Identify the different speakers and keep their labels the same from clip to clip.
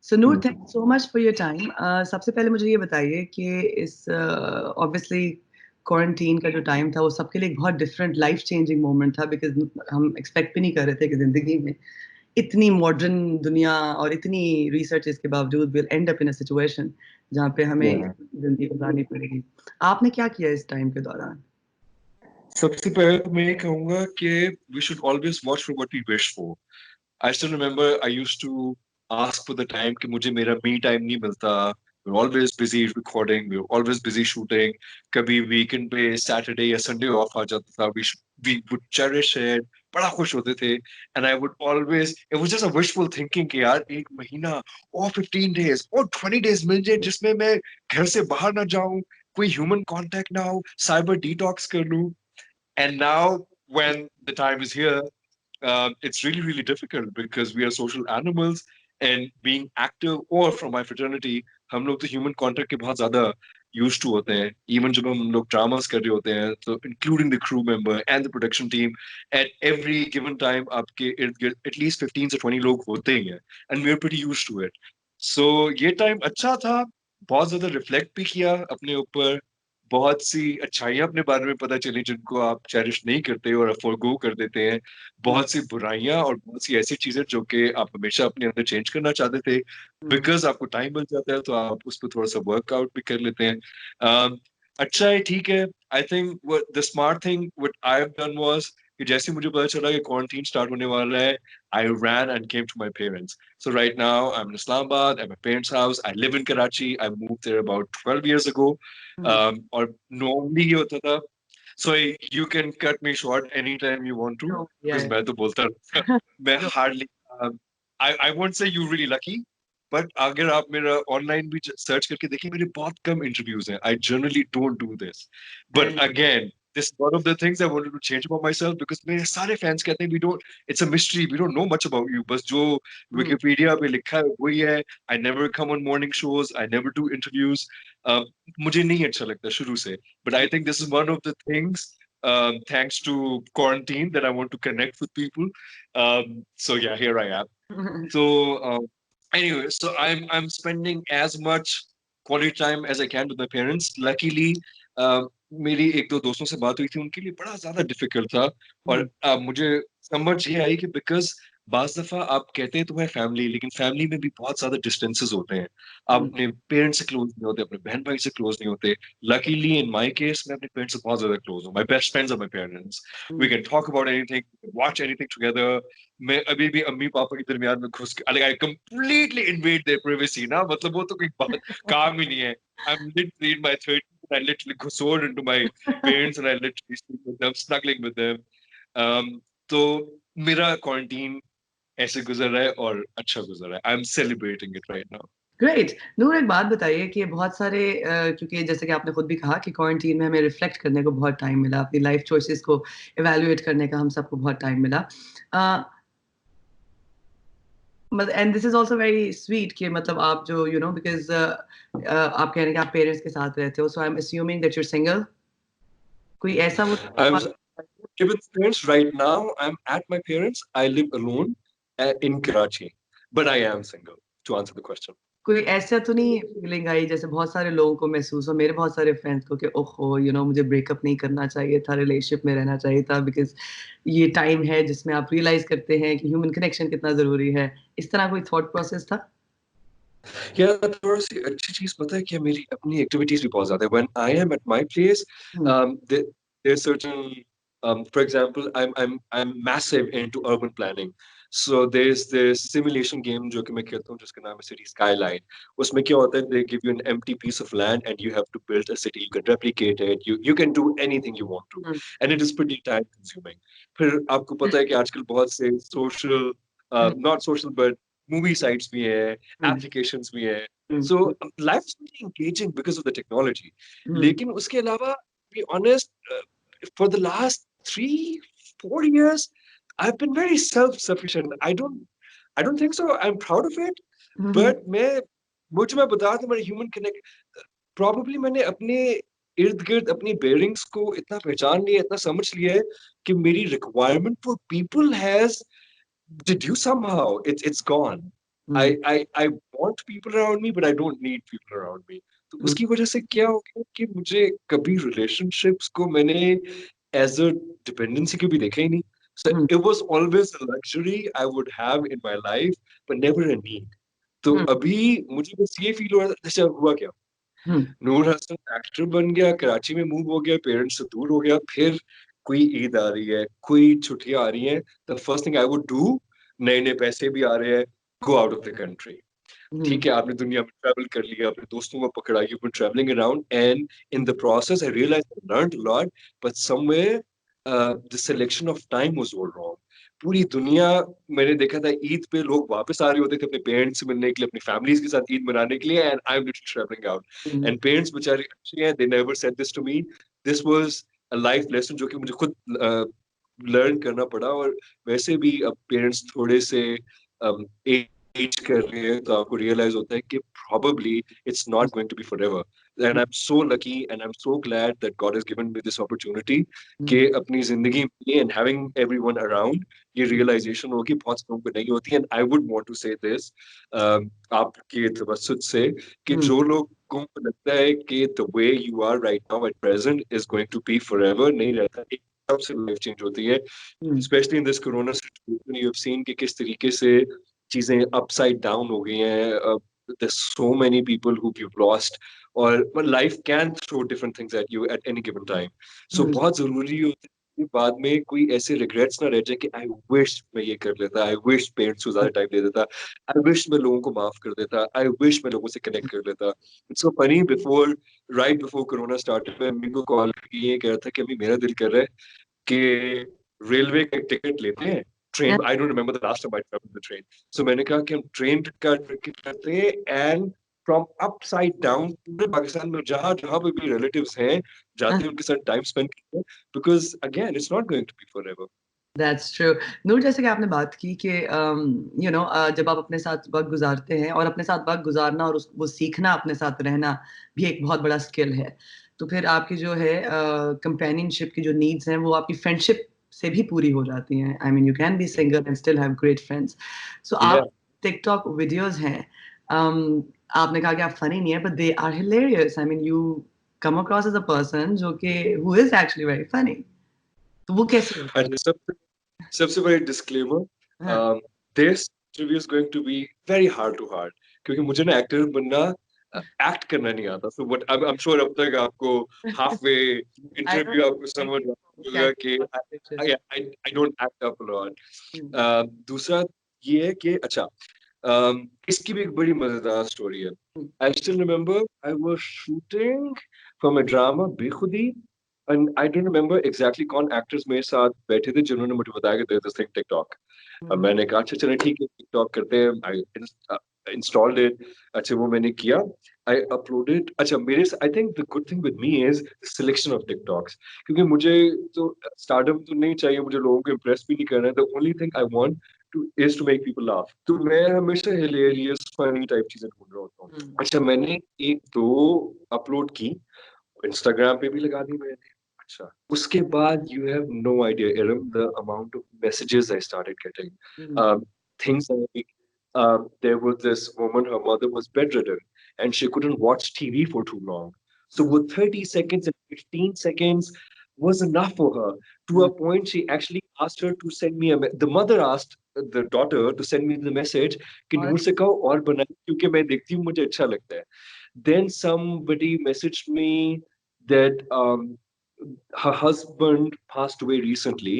Speaker 1: So Noor, thank you so much for your time. सबसे पहले मुझे ये बताइए कि इस obviously क्वारंटीन का जो टाइम था वो सबके लिए एक बहुत डिफरेंट लाइफ चेंजिंग मोमेंट था, बिकॉज हम एक्सपेक्ट भी नहीं कर रहे थे कि जिंदगी में इतनी मॉडर्न दुनिया और इतनी रिसर्चेस के बावजूद will and up in a situation जहाँ पे हमें जिंदगी गुजारनी पड़ेगी। आपने क्या किया इस टाइम के दौरान?
Speaker 2: सबसे पहले तो मैं ये कहूंगा कि we should always watch for what we wish for. I still remember I used to ask for the time कि मुझे मेरा me time नहीं मिलता. We're always busy recording. We're always busy shooting. कभी weekend पे Saturday या Sunday off आ जाता था. We would cherish it. बड़ा खुश होते थे. And I would always, it was just a wishful thinking कि यार एक महीना और 15 days और 20 days मिल जाए जिसमें मैं घर से बाहर ना जाऊं, कोई human contact ना हो, cyber detox कर लूं. And now, when the time is here, it's really, really difficult because we are social animals, and being active or from my fraternity, हम लोग तो human contact के बहुत ज़्यादा used to होते हैं. Even जब हम लोग dramas कर रहे होते हैं, so including the crew member and the production team, at every given time आपके इर्द गिर्द at least 15 से 20 लोग होते ही हैं, and we're pretty used to it. So ये time अच्छा था, बहुत ज़्यादा reflect भी किया अपने ऊपर, बहुत सी अच्छाइयां अपने बारे में पता चली जिनको आप चेरिश नहीं करते और फॉरगो कर देते हैं, बहुत सी बुराइयां और बहुत सी ऐसी चीजें जो कि आप हमेशा अपने अंदर चेंज करना चाहते थे, बिकॉज आपको टाइम मिल जाता है तो आप उस पर थोड़ा सा वर्कआउट भी कर लेते हैं. अच्छा है, ठीक है. I think the smart thing what I have done was कि जैसे मुझे पता चला कि क्वारंटीन स्टार्ट होने वाला है, I ran and came to my parents. So right now I'm in Islamabad at my parents' house. I live in Karachi. I moved there about 12 years ago. Or normally ये होता था. So you can cut me short anytime you want to, because मैं तो बोलता रहता. मैं hardly I won't say you're really lucky, but अगर आप मेरा online भी search करके देखिए, मेरे बहुत कम interviews हैं. I generally don't do this, but again, this is one of the things I wanted to change about myself, because मेरे सारे fans कहते हैं we don't, it's a mystery, we don't know much about you. बस जो Wikipedia पे लिखा है वही है. I never come on morning shows. I never do interviews. मुझे नहीं अच्छा लगता शुरू से, but I think this is one of the things, thanks to quarantine, that I want to connect with people. So yeah, here I am. So anyway, so I'm spending as much quality time as I can with my parents. Luckily, मेरी एक दो दोस्तों से बात हुई थी, उनके लिए बड़ा ज्यादा डिफिकल्ट था. और मुझे समझ ये आई कि बिकॉज बाज दफा आप कहते हैं तो है फैमिली, लेकिन फैमिली में भी बहुत ज्यादा डिस्टेंसेस होते हैं. आप अपने पेरेंट्स से क्लोज नहीं होते, अपने बहन भाई से क्लोज नहीं होते. लकीली इन माय केस मैं अपने पेरेंट्स से बहुत ज्यादा क्लोज हूँ. My best friends are my parents. We can talk about anything, watch anything together. मैं अभी भी अम्मी पापा के दरमियान में घुस के, I completely invade their privacy ना, मतलब वो तो कोई बात काम ही नहीं है. I am literally in my 30s. I literally soared into my parents and I literally sleep with them, snuggling with them. तो मेरा क्वारंटीन ऐसे गुजर रहा है और अच्छा गुजर रहा है. I am celebrating it right now.
Speaker 1: Great. Noor, एक बात बताइए कि बहुत सारे क्योंकि जैसे कि आपने खुद भी कहा कि क्वारंटीन में हमें रिफ्लेक्ट करने को बहुत टाइम मिला, अपनी लाइफ चॉइसेस को इवैल्यूएट करने का हम सबको बहुत टाइम मिला. And this is also very sweet कि मतलब आप जो बिकॉज आप कह रहे हैं कि आप पेरेंट्स के साथ रहते हो, so I am assuming that you're single. कोई ऐसा वो
Speaker 2: with parents right now. I'm at my parents. I live alone in Karachi, but I am single, to answer the question.
Speaker 1: कोई ऐसा तो नहीं फीलिंग आई जैसे बहुत सारे लोगों को महसूस हो, मेरे बहुत सारे फ्रेंड्स को, कि ओहो मुझे ब्रेकअप नहीं करना चाहिए था, रिलेशनशिप में रहना चाहिए था, बिकॉज ये टाइम है जिसमें आप रियलाइज करते हैं कि ह्यूमन कनेक्शन कितना जरूरी है. इस तरह कोई थॉट प्रोसेस था?
Speaker 2: थोड़ी सी अच्छी चीज पता है कि मेरी अपनी एक्टिविटीज भी बहुत ज्यादा है. When I am at my place, there's certain, for example, I'm massive into urban planning. So there's this simulation game जो कि मैं खेलता हूँ जिसका नाम है City Skyline. उसमें क्या होता है, they give you an empty piece of land and you have to build a city. You can replicate it. You can do anything you want to, and it is pretty time consuming. फिर आपको पता है कि आजकल बहुत से social, not social but movie sites भी हैं, applications भी हैं. So life is really engaging because of the technology. लेकिन उसके अलावा, to be honest, for the last 3-4 years, I've been very self-sufficient. I don't think so. I'm proud of it. But मुझे मैं बता दूं, मेरा human connect, probably मैंने अपने इर्द गिर्द अपनी bearings को इतना पहचान लिया, इतना समझ लिया है कि मेरी requirement for people has reduced somehow. It's gone. I want want people around me, but I don't need people around me. तो उसकी वजह से क्या हो गया कि मुझे कभी relationships को मैंने as a dependency कभी देखा ही नहीं. So it was always a luxury I would have in my life, but never a need. तो अभी मुझे बस ये फील हो रहा था, अच्छा हुआ क्या? नूर हसन एक्टर बन गया, कराची में मूव हो गया, पेरेंट्स से दूर हो गया, फिर कोई ईद आ रही है, कोई छुट्टियां आ रही हैं, the first thing I would do, नए नए पैसे भी आ रहे हैं, go out of the country. ठीक है, आपने दुनिया में ट्रैवल कर लिया, अपने दोस्तों को पकड़ा, you been travelling around, and in the process I realise I learned a lot, but somewhere the selection of time was all wrong. पूरी दुनिया, मैंने देखा था ईद पे लोग वापस आ रहे होते थे अपने पेरेंट्स से मिलने के लिए, अपनी फैमिलीज के साथ ईद मनाने के लिए, and I am literally travelling out. And parents बेचारे अच्छे हैं, they never said this to me. This was a life lesson जो कि मुझे खुद लर्न करना पड़ा. और वैसे भी अब पेरेंट्स थोड़े से एज कर रहे हैं, तो आपको रियलाइज होता है कि probably it's not going to be forever. And I'm so lucky and I'm so glad that God has given me this opportunity कि अपनी जिंदगी में and having everyone around, ये realization होगी बहुत लोगों को नहीं होती. And I would want to say this आपके तवज्जुह से कि जो लोगों को लगता है कि the way you are right now at present is going to be forever, नहीं रहता. एकदम से लाइफ चेंज होती है. Especially in this corona situation, you have seen कि किस तरीके से चीजें अपसाइड डाउन हो गई हैं. There's so many people who you've lost, और life can throw different things at you at any given time. So बहुत जरूरी होता है कि बाद में कोई ऐसे regrets ना रह जाए कि I wish मैं ये कर लेता, I wish parents को ज्यादा टाइम दे देता, I wish मैं लोगों को माफ कर देता, I wish मैं लोगों से कनेक्ट कर लेता. It's so funny, right before corona started, मैं अम्मी को कॉल करके ये कह रहा था कि अम्मी मेरा दिल कर रहा है कि रेलवे का टिकट लेते हैं, train. I don't remember the last time I travelled the train. So मैंने कहा कि हम ट्रेन का टिकट करते हैं, एंड फ्रॉम अपसाइड डाउन पूरे पाकिस्तान में जहां जहां पे भी रिलेटिव्स हैं, जाते हैं, उनके साथ टाइम स्पेंड करते हैं, because again it's not going to be forever.
Speaker 1: That's true. Noor, जैसे कि आपने बात की कि जब आप अपने साथ वक्त गुजारते हैं, और अपने साथ वक्त गुजारना और वो सीखना, अपने साथ रहना भी एक बहुत बड़ा स्किल है. तो फिर आपकी जो है कंपेनियनशिप की जो नीड्स हैं, वो आपकी फ्रेंडशिप से भी पूरी हो जाती हैं. I mean, you can be single and still have great friends. So आप टिकटॉक वीडियोस हैं, आपने कहा कि आप फनी नहीं है, but they are hilarious. I mean, you come across as a person जो कि who is actually very funny. तो वो कैसे होता है?
Speaker 2: सबसे बड़ी disclaimer, this interview is going to be very hard to hard, क्योंकि मुझे ना एक्टर बनना, एक्ट करना नहीं आता. So but I am sure अब तक आपको हाफ वे इंटरव्यू आपको समझ होगा कि I don't act up a lot. दूसरा ये है कि अच्छा, इसकी भी एक बड़ी मजेदार स्टोरी है. I still remember I was shooting from a drama Bekhudi, and I don't remember exactly कौन एक्टर्स मेरे साथ बैठे थे जिन्होंने मुझे बताया कि there's this thing TikTok. अब मैंने कहा अच्छा चलो ठीक है, TikTok करते हैं. I installed it. अच्छा वो मैंने किया, I uploaded. अच्छा मेरे, I think the good thing with me is the selection of TikToks, क्योंकि मुझे तो स्टार्टअप तो नहीं चाहिए, मुझे लोगों को इम्प्रेस भी नहीं करना है. The only thing I want is to make people laugh. तो मैं हमेशा hilarious funny टाइप चीजें ढूंढ रहा होता हूँ. अच्छा मैंने एक दो अपलोड की, इंस्टाग्राम पे भी लगा दी मैंने. अच्छा उसके बाद you have no idea, Iram, the amount of messages I started getting. Things like there was this woman, her mother was bedridden and she couldn't watch TV for too long. So with 30 seconds and 15 seconds was enough for her. To a point, she actually asked her to send me the mother asked the daughter to send me the message कि नूर से कहो और बनाए क्योंकि मैं देखती हूँ, मुझे अच्छा लगता है. Then somebody messaged me that her husband passed away recently,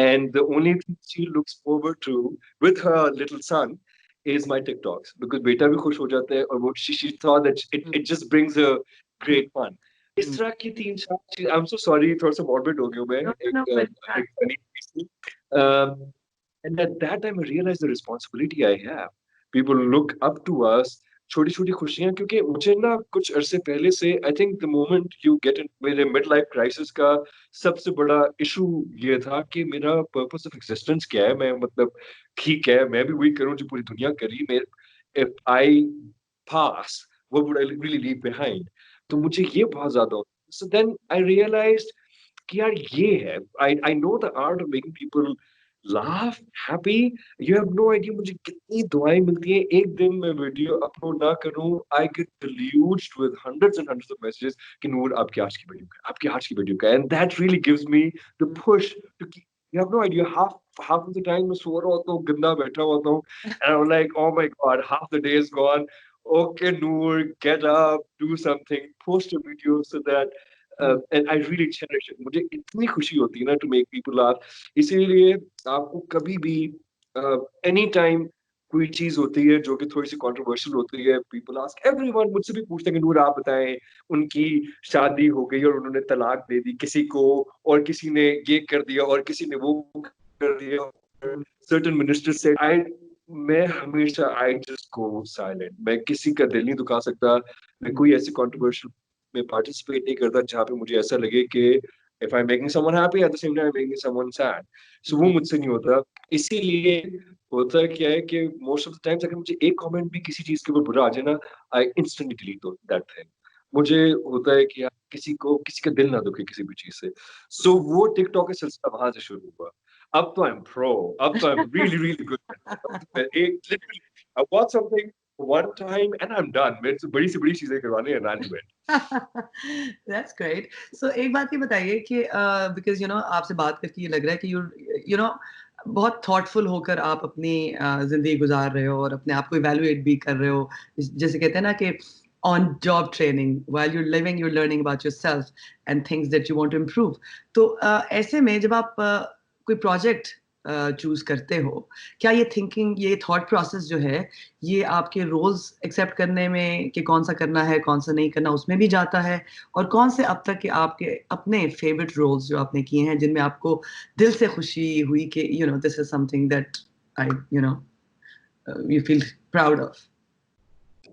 Speaker 2: and the only thing she looks forward to with her little son is my TikToks, because beta bhi khush ho jata hai, aur wo she thought that it just brings a great fun. इस तरह की तीन चार चीज. I am so sorry, थोड़ा सा morbid हो गया मैं. एक funny चीज. And at that time I realized the responsibility I have. People look up to us. छोटी छोटी खुशियां, क्योंकि मुझे ना कुछ अरसे पहले से आई think the moment you get in मेरे मिड लाइफ क्राइसिस का सबसे बड़ा इशू ये था कि मेरा पर्पस ऑफ एग्जिस्टेंस क्या है. मैं मतलब ठीक है मैं भी वही करूं जो पूरी दुनिया करी. मैं if I pass what would I really leave behind. तो मुझे ये बहुत ज्यादा होता. सो देन आई रियलाइज्ड कि यार ये है, I know the art of making people laugh, happy. You have no idea मुझे कितनी दुआएं मिलती हैं. एक दिन मैं वीडियो अपलोड ना करूं, I get deluged with hundreds and hundreds of messages कि नूर आपकी आज की वीडियो का, आपकी आज की वीडियो का, and that really gives me the push to keep. You have no idea, half of the time मैं सो रहा होता हूँ, गंदा बैठा होता हूँ, and I'm like, oh my god, half the day is gone. Okay, Noor, get up, do something, post a video so that and I really cherish it. मुझे इतनी खुशी होती है ना to make people laugh. इसीलिए आपको कभी भी एनी टाइम कोई चीज होती है जो कि थोड़ी सी कंट्रोवर्शियल होती है, पीपल आस्क, एवरीवन मुझसे भी पूछते हैं कि नूर आप बताएं, उनकी शादी हो गई और उन्होंने तलाक दे दी किसी को, और किसी ने ये कर दिया और किसी ने वो कर दिया, सर्टेन मिनिस्टर से आई, मैं हमेशा आई जस्ट गो साइलेंट. मैं किसी का दिल नहीं दुखा सकता. मैं कोई ऐसी कंट्रोवर्शियल में पार्टिसिपेट नहीं करता जहाँ पे मुझे ऐसा लगे कि if I'm making someone happy at the same time I'm making someone sad. So वो मुझसे नहीं होता. इसीलिए होता क्या है कि most of the times अगर मुझे एक comment भी किसी चीज के ऊपर बुरा आ जाए ना, I instantly delete that thing. मुझे होता है कि यार किसी का दिल ना दुखे किसी भी चीज से. So वो TikTok का सिलसिला वहां से शुरू हुआ. अब तो I'm pro. अब तो I'm really good. अब तो मैं literally I watch something one time and I'm done. मेरे से बड़ी चीजें करवानी है, run with.
Speaker 1: That's great. So एक बात ये बताइए कि because you know आपसे बात करके ये लग रहा है कि you know बहुत thoughtful होकर आप अपनी जिंदगी गुजार रहे हो और अपने आप को evaluate भी कर रहे हो. जैसे कहते हैं ना कि on job training while you're living you're learning about yourself and things that you want to improve. तो ऐसे में जब आप कोई प्रोजेक्ट चूज करते हो, क्या ये थिंकिंग, ये थॉट प्रोसेस जो है, ये आपके रोल्स एक्सेप्ट करने में कि कौन सा करना है कौन सा नहीं करना उसमें भी जाता है, और कौन से अब तक के आपके अपने फेवरेट रोल्स जो आपने किए हैं जिनमें आपको दिल से खुशी हुई कि you know this is something that I you know you feel proud of?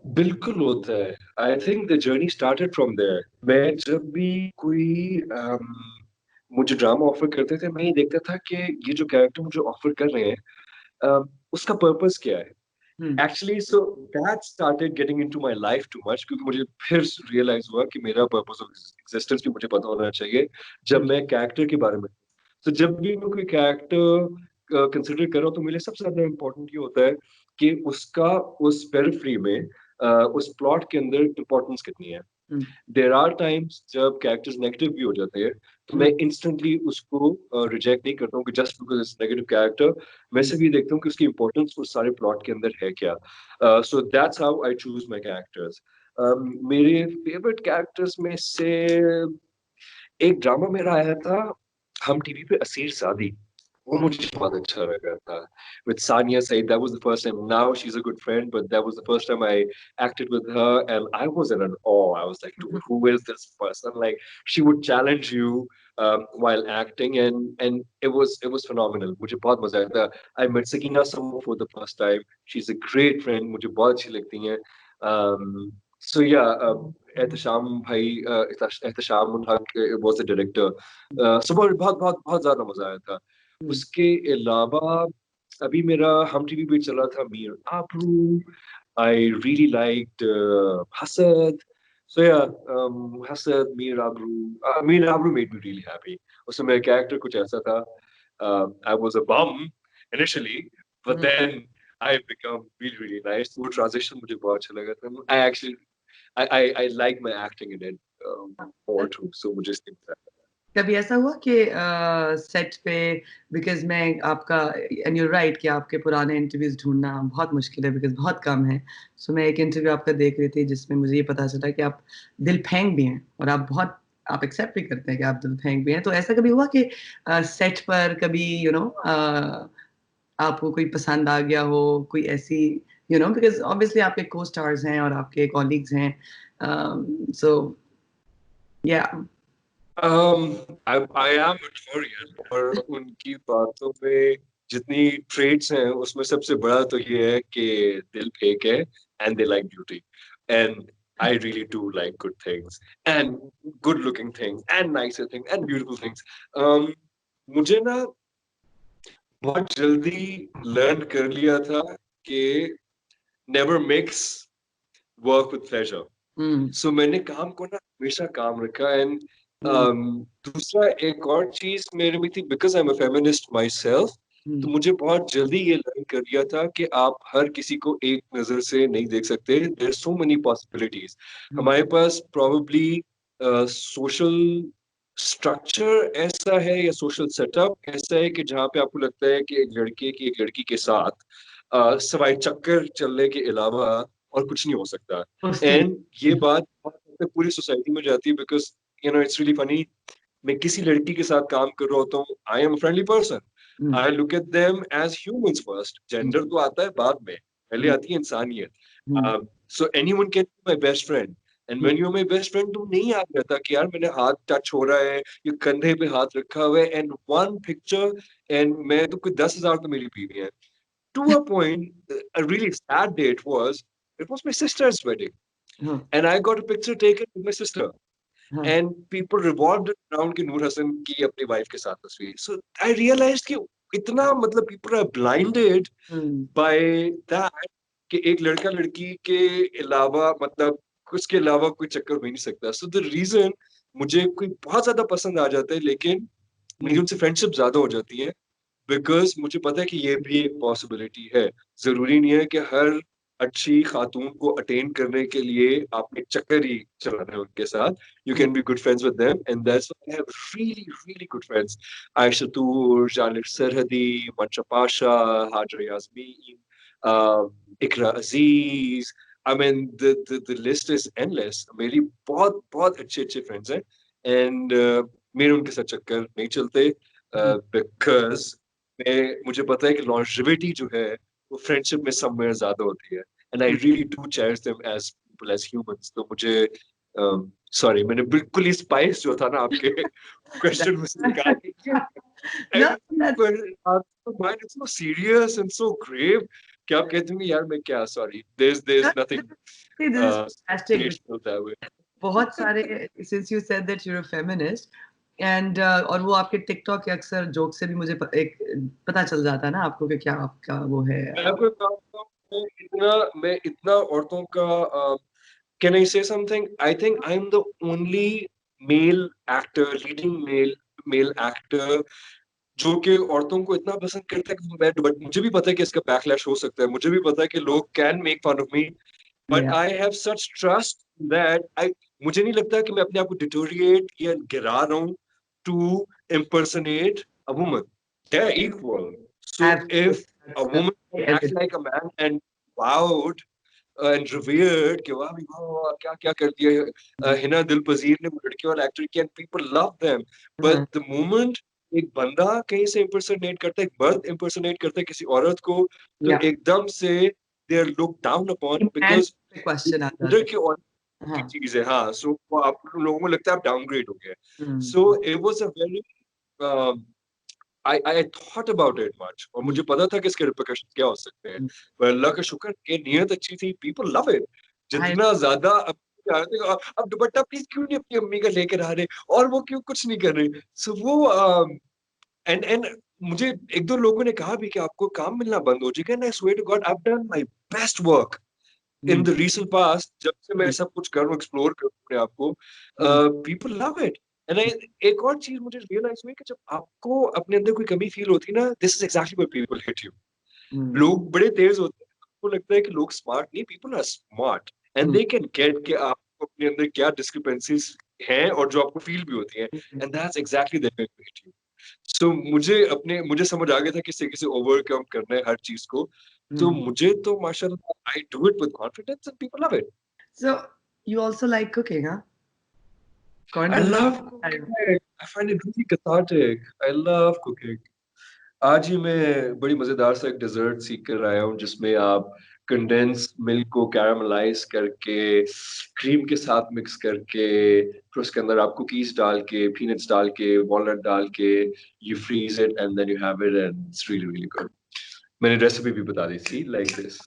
Speaker 2: बिल्कुल होता है. I think the journey started from there. मैं जब भी कोई मुझे ड्रामा ऑफर करते थे, मैं ये देखता था कि ये जो कैरेक्टर मुझे ऑफर कर रहे हैं, उसका पर्पस क्या है. Actually so that started getting into my life too much, क्योंकि मुझे फिर रियलाइज हुआ कि मेरा पर्पस ऑफ एग्जिस्टेंस भी मुझे पता होना चाहिए जब मैं कैरेक्टर के बारे में. तो जब भी मैं कोई कैरेक्टर कंसिडर कर रहा हूँ, तो मेरे लिए सबसे ज्यादा इम्पोर्टेंट ये होता है कि उसका उस पेरिफेरी में उस प्लॉट के अंदर इम्पोर्टेंस कितनी है. देयर आर टाइम्स जब कैरेक्टर्स नेगेटिव भी हो जाते हैं, तो मैं इंस्टेंटली उसको रिजेक्ट नहीं करता हूँ कि just because it's negative character. मैं सिर्फ ये देखता हूँ कि उसकी इंपॉर्टेंस उस सारे प्लॉट के अंदर है क्या. So that's how I choose my characters. मेरे फेवरेट कैरेक्टर्स में से एक ड्रामा मेरा आया था हम टीवी पे, असीर सादी. वो मुझे बहुत अच्छा लगा था. With Sanya Said, that was the first time. Now she's a good friend, but that was the first time I acted with her, and I was in an awe. I was like, dude, who is this person? Like, she would challenge you while acting, and it was phenomenal. मुझे बहुत मजा आया था. I met Sakina Samo for the first time. She's a great friend. मुझे बहुत अच्छी लगती हैं. So yeah, एहतशाम भाई, Ehtesham ul Haq was the director. So बहुत ज्यादा मजा आया था. उसके अलावा अभी मेरा हम टीवी पे चला था Meer Abru. I really liked Hasad. So yeah, Hasad, Mir Abru made me really happy. उसमें मेरा कैरेक्टर कुछ ऐसा था. I was a bum initially, but then I become really nice. वो transition मुझे बहुत अच्छा लगा था. I actually I like my acting in it more too. So मुझे इसलिए पसंद है.
Speaker 1: कभी ऐसा हुआ कि सेट पे, बिकॉज मैं आपका एंड यू राइट कि आपके पुराने इंटरव्यूज ढूंढना बहुत मुश्किल है बिकॉज बहुत कम है. सो मैं एक इंटरव्यू आपका देख रही थी जिसमें मुझे ये पता चला कि आप दिल फेंक भी हैं और आप एक्सेप्ट भी करते हैं कि आप दिल फेंक भी हैं. तो ऐसा कभी हुआ कि सेट पर कभी यू नो आपको कोई पसंद आ गया हो, कोई ऐसी यू नो, बिकॉज ऑब्वियसली आपके को स्टार्स हैं और आपके कॉलीग्स हैं, सो या.
Speaker 2: I am Victorian, और उनकी बातों में जितनी ट्रेड्स हैं उसमें सबसे बड़ा तो ये है कि दिल फेंक है, and they like beauty, and I really do like good things and good looking things and nicer things and beautiful things. मुझे ना बहुत जल्दी लर्न कर लिया था कि never mix work with pleasure. So मैंने काम को ना हमेशा काम रखा. एंड दूसरा एक और चीज मेरे में थी, because I'm a feminist myself, तो मुझे बहुत जल्दी ये लर्न कर लिया था कि आप हर किसी को एक नजर से नहीं देख सकते. There so many possibilities. हमारे पास प्रोबेबली सोशल स्ट्रक्चर ऐसा है या सोशल सेटअप ऐसा है कि जहाँ पे आपको लगता है कि एक लड़के की एक लड़की के साथ सवाई चक्कर चलने के अलावा और कुछ नहीं हो सकता. एंड ये बात पूरी सोसाइटी में जाती है, बिकॉज इट्स रियली फनी. मैं किसी लड़की के साथ काम कर रहा होता हूँ, I am a friendly person. I look at them as humans first. Gender तो आता है बाद में, पहले आती है इंसानियत. So anyone can be my best friend. And when you are my best friend, तो नहीं याद रहता कि यार मैंने हाथ टच हो रहा है, ये कंधे पे हाथ रखा हुआ है, एंड वन पिक्चर, एंड मैं तो कोई 10,000 तो मेरी बीवी है. To a point, a really sad day it was my sister's wedding. And I got a picture taken with my sister. And people revolved around कि नूर हसन की अपनी वाइफ के साथ तस्वीर. So I realized कि इतना मतलब people are blinded by that कि एक लड़का लड़की के अलावा मतलब उसके अलावा कोई चक्कर हो ही नहीं सकता. So the reason मुझे कोई बहुत ज्यादा पसंद आ जाता है, लेकिन मेरी उनसे फ्रेंडशिप ज्यादा हो जाती है, बिकॉज मुझे पता है कि ये भी एक पॉसिबिलिटी है. जरूरी नहीं है कि हर अच्छी खातून को अटेन करने के लिए आपने चक्कर ही चलाना है उनके साथ. You can be good friends with them, and that's why I have really really good friends. Ayesha Toor, Zalir Sarhadi, Mansha Pasha, Hazra Yasmin, Iqra Aziz. I mean, the list is endless. मेरी बहुत बहुत अच्छे अच्छे फ्रेंड्स हैं, एंड मेरे उनके साथ चक्कर नहीं चलते, बिकॉज मुझे पता है कि लॉन्जेविटी जो है वो फ्रेंडशिप में समवेयर ज्यादा होती है. And I really do cherish them as people, as humans. तो मुझे सॉरी, मैंने बिल्कुल ही स्पाइस जो था ना आपके क्वेश्चन में से निकाल दिया. Mine is so serious and so grave कि आप कहते होंगे यार मैं क्या, sorry, there's nothing sensational that way.
Speaker 1: बहुत सारे, since you said that you're a feminist, and और वो आपके टिकटॉक के अक्सर जोक से भी मुझे पता चल जाता है ना आपको कि क्या आपका वो है.
Speaker 2: मैं आपको एक बात बताऊं, मैं इतना औरतों का can I say something? I think I'm the only male actor, leading male actor जो कि औरतों को इतना पसंद करता है कि बट मुझे भी पता है कि इसका बैकलैश हो सकता है. मुझे भी पता है कि लोग can make fun of me, but I have such trust that मुझे नहीं लगता कि मैं अपने आप को डिटोरिएट या गिरा रहा हूँ to impersonate a woman. They're equal. So if a woman acts like a man and wowed and revered कि वाह वाह क्या क्या कर दिया हिना दिल पजीर ने लड़की वाला एक्टर किया, and people love them. But the moment एक बंदा कहीं से impersonate करता है, एक मर्द impersonate करता है किसी औरत को, तो एकदम से they are looked down upon because उधर की औरत की चीज है. हाँ, so आप लोगों को लगता है आप डाउनग्रेड हो गए. So it was a very I thought about it much, और मुझे पता था कि इसके repercussions क्या हो सकते हैं. पर अल्लाह का शुक्र कि नियत अच्छी थी, people love it. जितना ज्यादा अब दुपट्टा प्लीज क्यों नहीं अपनी अम्मी का लेकर आ रहे, और वो क्यों कुछ नहीं कर रहे. So वो एंड मुझे एक दो लोगों ने कहा भी कि आपको काम मिलना बंद हो जाएगा. And I swear to God I have done my best work in the recent past. जब से मैं सब कुछ कर रहा हूँ, एक्सप्लोर कर अपने आप को, पीपल लव इट. एंड एक और चीज मुझे रियलाइज हुई कि जब आपको अपने अंदर कोई कमी फील होती है ना, this is exactly when people hit you. लोग बड़े तेज होते हैं, आपको लगता है कि लोग स्मार्ट नहीं, people are smart and they can get कि आपको अपने अंदर क्या डिस्क्रिपेंसीज हैं और जो आपको फील भी होती हैं, and that's exactly the way to hit you. So मुझे समझ आ गया था किसी किसी ओवरकम करना है हर चीज को. तो मुझे तो माशाल्लाह I do it with confidence and people love it.
Speaker 1: So you also like cooking, huh?
Speaker 2: I love cooking. I find it really cathartic. I love cooking. आज ही मैं बड़ी मजेदार सा एक डेजर्ट सीख कर आया हूँ, जिसमें आप कंडेंस मिल्क को कैरामलाइज करके क्रीम के साथ मिक्स करके फिर उसके अंदर आप कुकीज डाल के, पीनट्स डाल के, वॉलनट डाल के, you freeze it and then you have it and it's really really good. मैंने रेसिपी भी बता दी थी like this.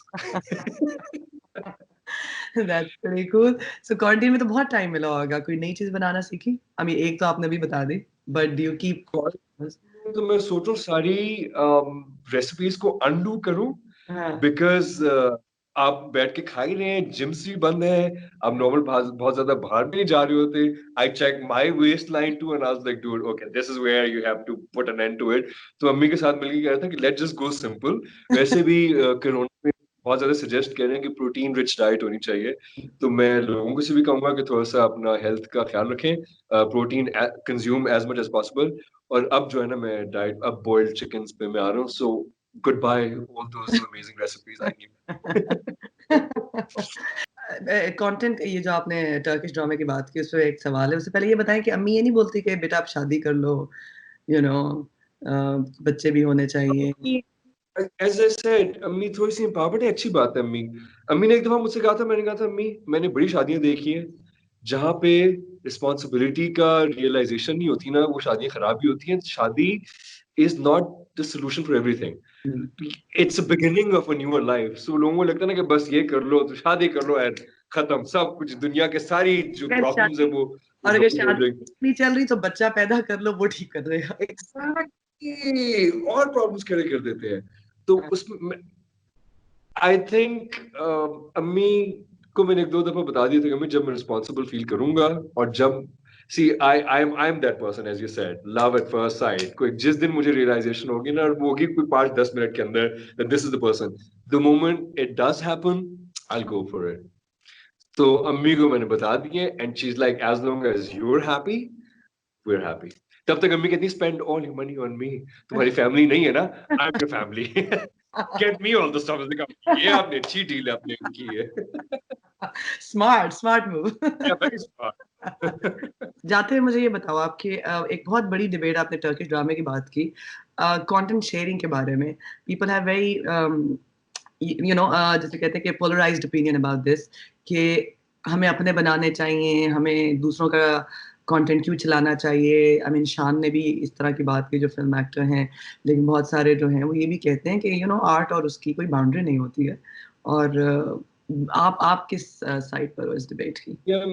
Speaker 1: That's pretty cool. So quarantine में तो बहुत टाइम मिला होगा, कोई नई चीज बनाना सीखी? I mean, एक तो आपने भी बता दी, but do you keep?
Speaker 2: तो मैं सोचूं सारी रेसिपीज को अनडू करूं, बिकॉज आप बैठ के खा ही रहे हैं, जिम्स भी बंद है, आप नॉर्मल बहुत ज्यादा बाहर भी नहीं जा रहे होते। I check my waistline too and I was like dude okay this is where you have to put an end to it. तो मम्मी के साथ मिलकर कह रहा था कि लेट्स जस्ट गो सिंपल। वैसे भी कोरोना में बहुत ज्यादा सजेस्ट कर रहे हैं कि प्रोटीन रिच डाइट होनी चाहिए। तो मैं लोगों को से भी कहूंगा कि थोड़ा सा अपना हेल्थ का ख्याल रखें, protein consume as much as possible. और अब जो है ना मैं डाइट अब बॉइल्ड चिकन पे मैं आ रहा हूँ, so goodbye all those amazing recipes I knew.
Speaker 1: Content ये जो आपने टर्किश ड्रामे की बात की उसमें एक सवाल है, उससे पहले ये बताएं कि अम्मी ये नहीं बोलती कि बेटा आप शादी कर लो, यू नो बच्चे भी होने चाहिए?
Speaker 2: As I said, अम्मी थोड़ी सी एम्पावर्ड है, अच्छी बात है। अम्मी अम्मी ने एक दफा मुझसे कहा था, मैंने कहा था अम्मी मैंने बड़ी शादियां देखी हैं जहाँ पे रिस्पॉन्सिबिलिटी का रियलाइजेशन नहीं होती ना, वो शादियां खराब भी होती हैं। Shaadi is not the solution for everything, it's a beginning of a newer life. So लोगों को लगता है ना कि बस ये कर लो तो शादी कर लो एंड खत्म, सब कुछ दुनिया के सारी जो
Speaker 1: अगर
Speaker 2: प्रॉब्लम्स है
Speaker 1: शादी
Speaker 2: वो
Speaker 1: और अगर
Speaker 2: resolve हो
Speaker 1: शादी
Speaker 2: जाएंगी।
Speaker 1: नहीं चल रही तो बच्चा पैदा कर लो, वो ठीक कर देगा।
Speaker 2: एग्जैक्टली, और प्रॉब्लम्स खड़े कर देते हैं। तो उसमें आई थिंक अम्मी को मैंने एक दो दफा बता दिया था कि अम्मी जब मैं रिस्पॉन्सिबल फील करूंगा और जब see I am that person as you said, love at first sight. कोई जिस दिन मुझे रियलाइजेशन होगी ना, और वो होगी कोई 5-10 मिनट के अंदर, that this is the person, the moment it does happen I will go for it. तो अम्मी को मैंने बता दिए and she is like as long as you are happy we are happy. तब तक अम्मी कहती spend all your money on me, तुम्हारी फैमिली नहीं है ना, I am your family, get me all the stuff. ये आपने अच्छी डील आपने की है।
Speaker 1: Smart smart move.
Speaker 2: या वेरी स्मार्ट।
Speaker 1: जाते हुए मुझे ये बताओ, आपके एक बहुत बड़ी डिबेट आपने टर्किश ड्रामे की बात की, कंटेंट शेयरिंग के बारे में। पीपल हैव वेरी जैसे कहते हैं कि पोलराइज्ड ओपिनियन अबाउट दिस, कि हमें अपने बनाने चाहिए, हमें दूसरों का कंटेंट क्यों चलाना चाहिए। आई मीन शान ने भी इस तरह की बात की, जो फिल्म एक्टर हैं। लेकिन बहुत सारे जो हैं वो ये भी कहते हैं कि आर्ट और उसकी कोई बाउंड्री नहीं होती है। और आप किस साइड पर हो इस डिबेट की?
Speaker 2: या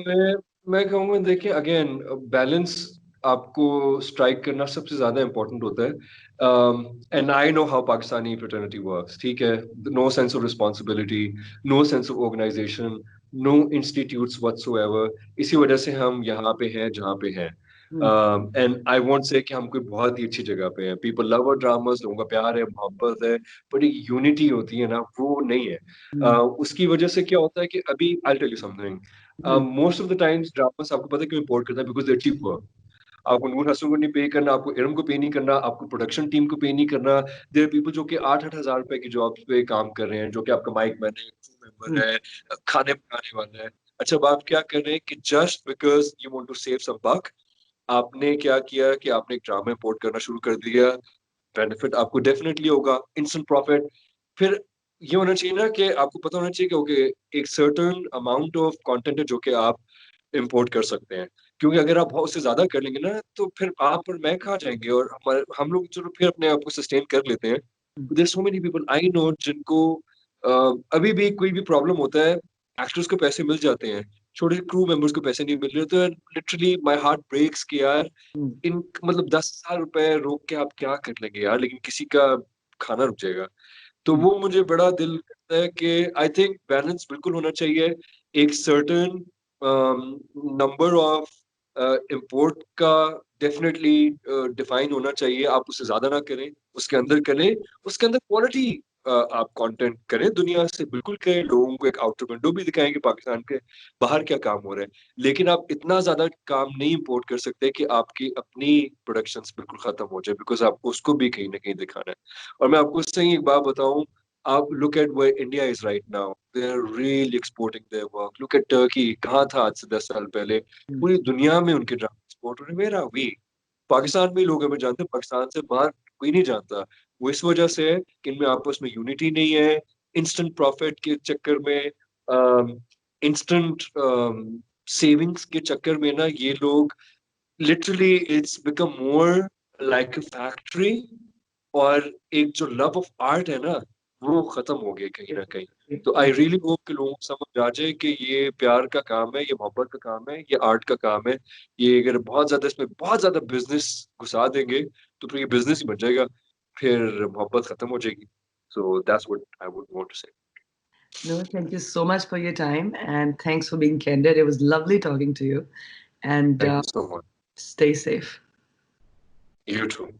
Speaker 2: मैं कहूँगा देखिए अगेन बैलेंस आपको स्ट्राइक करना सबसे ज्यादा इम्पोर्टेंट होता है। And I know how Pakistani fraternity works, ठीक है, no sense of responsibility, no sense of organisation, no institutes whatsoever. इसी वजह से हम यहाँ पे हैं जहाँ पे हैं। एंड आई वोंट से कि हम कोई बहुत ही अच्छी जगह पे हैं, पीपल लव आवर ड्रामास, लोगों का प्यार है, मोहब्बत है, बट एक यूनिटी होती है ना, वो नहीं है। उसकी वजह से क्या होता है कि अभी I tell you something, most of the times dramas आपको पता है क्यों इम्पोर्ट करता है, बिकॉज दे चीपर। आपको नूर हसन को नहीं पे करना, आपको इरम को पे नहीं करना, आपको प्रोडक्शन टीम को पे नहीं करना। देयर आर पीपल जो कि 8-8 हज़ार रुपए की जॉब पे काम कर रहे हैं, जो कि आपका माइक मैन है, क्रू मेंबर है, खाने पकाने वाला है। अच्छा, अब आप क्या कर रहे हैं कि just because you want to save some buck, आपने क्या किया कि आपने एक ड्रामा इम्पोर्ट करना शुरू कर दिया। बेनिफिट आपको डेफिनेटली होगा, इंस्टेंट प्रॉफिट। फिर ये होना चाहिए ना कि आपको पता होना चाहिए कि ओके एक सर्टेन अमाउंट ऑफ कंटेंट है जो कि आप इंपोर्ट कर सकते हैं। क्योंकि अगर आप बहुत से ज्यादा कर लेंगे ना, तो फिर आप और मैं कहाँ जाएंगे, और हमारे हम लोग चलो फिर अपने आप को सस्टेन कर लेते हैं। There so many people I know जिनको अभी भी कोई भी प्रॉब्लम होता है, एक्टर्स को पैसे मिल जाते हैं, छोटे क्रू मेंबर्स को पैसे नहीं मिल रहे, तो लिटरली माय हार्ट ब्रेक्स कि यार इन मतलब 10,000 रुपए रोक के आप क्या कर लेंगे यार, लेकिन किसी का खाना रुक जाएगा। तो वो मुझे बड़ा दिल करता है कि आई थिंक बैलेंस बिल्कुल होना चाहिए। एक सर्टेन नंबर ऑफ इम्पोर्ट का डेफिनेटली डिफाइन होना चाहिए। आप उससे ज्यादा ना करें, उसके अंदर करें, उसके अंदर क्वालिटी आप कंटेंट करें, दुनिया से बिल्कुल करें, लोगों को एक आउटर विंडो भी दिखाएं कि पाकिस्तान के बाहर क्या काम हो रहा है। लेकिन आप इतना ज्यादा काम नहीं इम्पोर्ट कर सकते कि आपकी अपनी प्रोडक्शंस बिल्कुल खत्म हो जाए, बिकॉज आपको उसको भी कहीं ना कहीं दिखाना है। और मैं आपको सही एक बात बताऊं, आप look at where India is right now, they are really exporting their work. Look at Turkey, कहाँ था आज से 10 साल पहले, पूरी दुनिया में उनके ड्रामा एक्सपोर्ट हो रहे। Where are we? पाकिस्तान में लोग हमें जानते हैं, पाकिस्तान से बाहर कोई नहीं जानता। वो इस वजह से है कि इनमें आपस में यूनिटी नहीं है। इंस्टेंट प्रॉफिट के चक्कर में, इंस्टेंट सेविंग्स के चक्कर में ना, ये लोग literally it's become more like a factory. और एक जो लव ऑफ आर्ट है ना, वो खत्म हो गया कहीं ना कहीं। तो आई रियली होप कि लोगों को समझ आ जाए कि ये प्यार का काम है, ये मोहब्बत का काम है, ये आर्ट का काम है। ये अगर बहुत ज्यादा इसमें बहुत ज्यादा बिजनेस घुसा देंगे तो फिर ये बिजनेस ही बन जाएगा, फिर मोहब्बत खत्म हो जाएगी। So that's what I would want to say.
Speaker 1: No, thank you so much for your time and thanks for being candid. It was lovely talking to you. And
Speaker 2: Thank you so much.
Speaker 1: stay safe.
Speaker 2: You too.